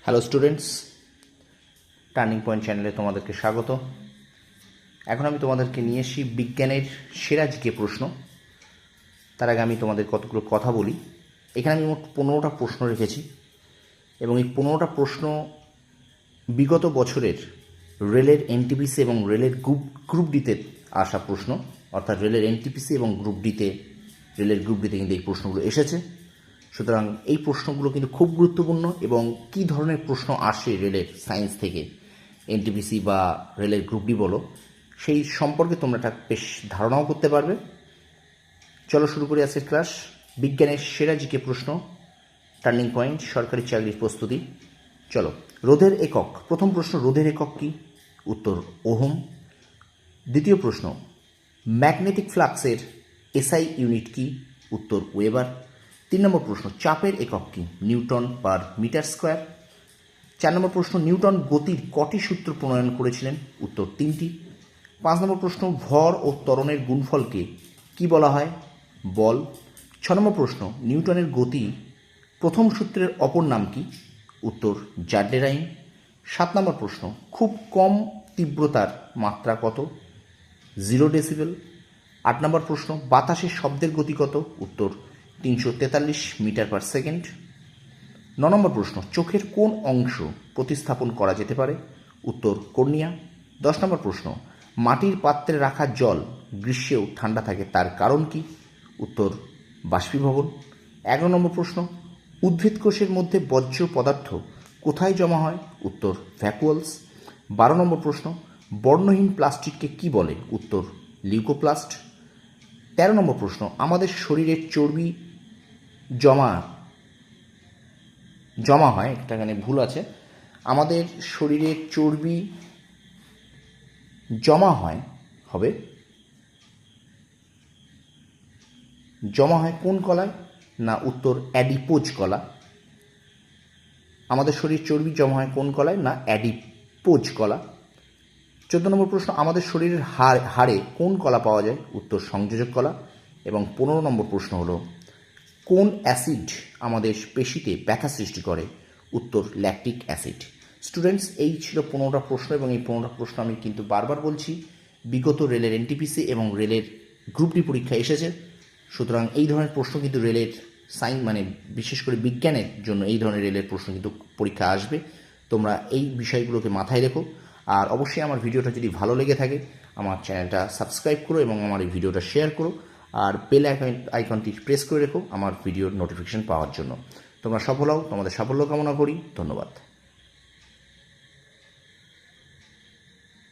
Hello students, turning point চ্যানেলে তোমাদেরকে স্বাগত। এখন আমি তোমাদেরকে নিয়ে এসেছি বিজ্ঞানের সেরা জিকে প্রশ্ন। তার আগে আমি তোমাদের কতগুলো কথা বলি। এখানে আমি মোট 15টা প্রশ্ন রেখেছি এবং এই 15টা প্রশ্ন বিগত বছরের রেলের এনটিপিসি এবং রেলের গ্রুপ ডিতে আসা প্রশ্ন, অর্থাৎ রেলের এনটিপিসি এবং রেলের গ্রুপ ডিতে কিন্তু এই প্রশ্নগুলো এসেছে। সুতরাং এই প্রশ্নগুলো কিন্তু খুব গুরুত্বপূর্ণ এবং কী ধরনের প্রশ্ন আসে রেলের সায়েন্স থেকে, এনটিপিসি বা রেলের গ্রুপ ডি বলো, সেই সম্পর্কে তোমরা একটা বেশ ধারণাও করতে পারবে। চলো শুরু করি আজকের ক্লাস। বিজ্ঞানের সেরা জিকে প্রশ্ন, টার্নিং পয়েন্ট, সরকারি চাকরির প্রস্তুতি। চলো, রোধের একক। প্রথম প্রশ্ন, রোধের একক কী? উত্তর ওহম। দ্বিতীয় প্রশ্ন, ম্যাগনেটিক ফ্লাক্সের এসআই ইউনিট কী? উত্তর ওয়েবার। 3 নম্বর প্রশ্ন, চাপের একক কী? Newton per metre square. 4 number প্রশ্ন, নিউটন গতির কটি সূত্র প্রণয়ন করেছিলেন? উত্তর 3টি। 5 নম্বর প্রশ্ন, ভর ও ত্বরণের গুণফলকে কি বলা হয়? বল। 6 নম্বর প্রশ্ন, নিউটনের গতি প্রথম সূত্রের অপর নাম কি? উত্তর জাড্ডের আইন। 7 নম্বর প্রশ্ন, খুব কম তীব্রতার মাত্রা কত? 0 ডেসিবেল। 8 নম্বর প্রশ্ন, বাতাসের শব্দের গতি কত? উত্তর 343 মিটার পার সেকেন্ড। 9 নম্বর প্রশ্ন, চোখের কোন অংশ প্রতিস্থাপন করা যেতে পারে? উত্তর কর্নিয়া। 10 নম্বর প্রশ্ন, মাটির পাত্রে রাখা জল গ্রীষ্মেও ঠান্ডা থাকে, তার কারণ কি? উত্তর বাষ্পীভবন। 11 নম্বর প্রশ্ন, উদ্ভিদ কোষের মধ্যে বর্জ্য পদার্থ কোথায় জমা হয়? উত্তর ভ্যাকুয়ালস। 12 নম্বর প্রশ্ন, বর্ণহীন প্লাস্টিককে কি বলে? উত্তর লিউকোপ্লাস্ট। 13 নম্বর প্রশ্ন, আমাদের শরীরের চর্বি জমা হয়, একটা এখানে ভুল আছে, আমাদের শরীরে চর্বি জমা হয় কোন কলায়? না, উত্তর অ্যাডিপোজ কলা। আমাদের শরীর চর্বি জমা হয় কোন কলায়? না, অ্যাডিপোজ কলা। 14 নম্বর প্রশ্ন, আমাদের শরীরের হাড়ে কোন কলা পাওয়া যায়? উত্তর সংযোজক কলা। এবং 15 নম্বর প্রশ্ন হলো, কোন অ্যাসিড আমাদের পেশিতে ব্যথা সৃষ্টি করে? উত্তর ল্যাকটিক অ্যাসিড। স্টুডেন্টস, এই ছিল 15টা প্রশ্ন এবং এই 15টা প্রশ্ন আমি কিন্তু বারবার বলছি বিগত রেলের এনটিপিসি এবং রেলের গ্রুপ ডি পরীক্ষা এসেছে। সুতরাং এই ধরনের প্রশ্ন কিন্তু রেলের বিশেষ করে বিজ্ঞানের জন্য এই ধরনের রেলের প্রশ্ন কিন্তু পরীক্ষা আসবে। তোমরা এই বিষয়গুলোকে মাথায় রেখো। আর অবশ্যই আমার ভিডিওটা যদি ভালো লেগে থাকে আমার চ্যানেলটা সাবস্ক্রাইব করো এবং আমার এই ভিডিওটা শেয়ার করো। আর বেল আইকনটি প্রেস করে রেখো আমার ভিডিওর নোটিফিকেশন পাওয়ার জন্য। তোমরা সফল হও, তোমাদের সাফল্য কামনা করি। ধন্যবাদ।